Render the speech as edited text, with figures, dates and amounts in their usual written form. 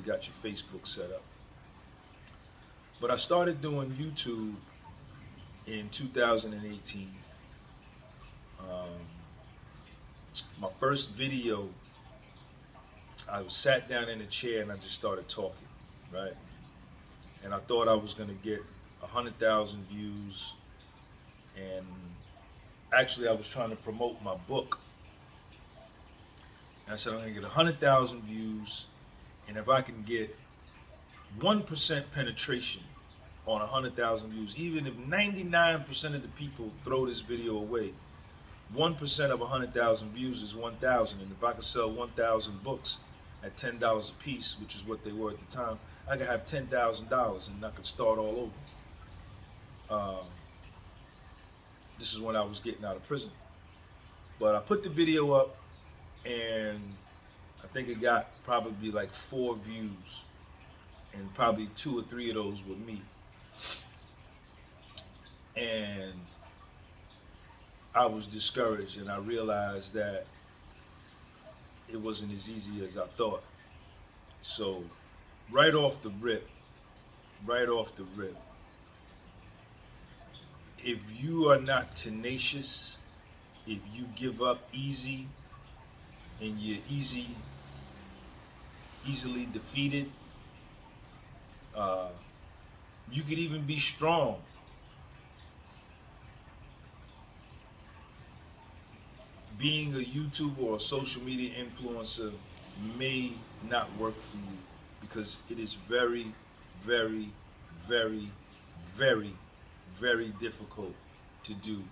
got your Facebook set up. But I started doing YouTube in 2018. My first video, I sat down in a chair and I just started talking, right? And I thought I was gonna get 100,000 views, and actually I was trying to promote my book. And I said I'm gonna get 100,000 views, and if I can get 1% penetration on 100,000 views, even if 99% of the people throw this video away, 1% of 100,000 views is 1,000, and if I could sell 1,000 books at $10 a piece, which is what they were at the time, I could have $10,000 and I could start all over. This is when I was getting out of prison. But I put the video up, and I think it got probably like 4 views, and probably 2 or 3 of those were me. And I was discouraged, and I realized that it wasn't as easy as I thought. So right off the rip, if you are not tenacious, if you give up easy and you're easily defeated, you could even be strong. Being a YouTuber or a social media influencer may not work for you, because it is very, very, very, very, very difficult to do.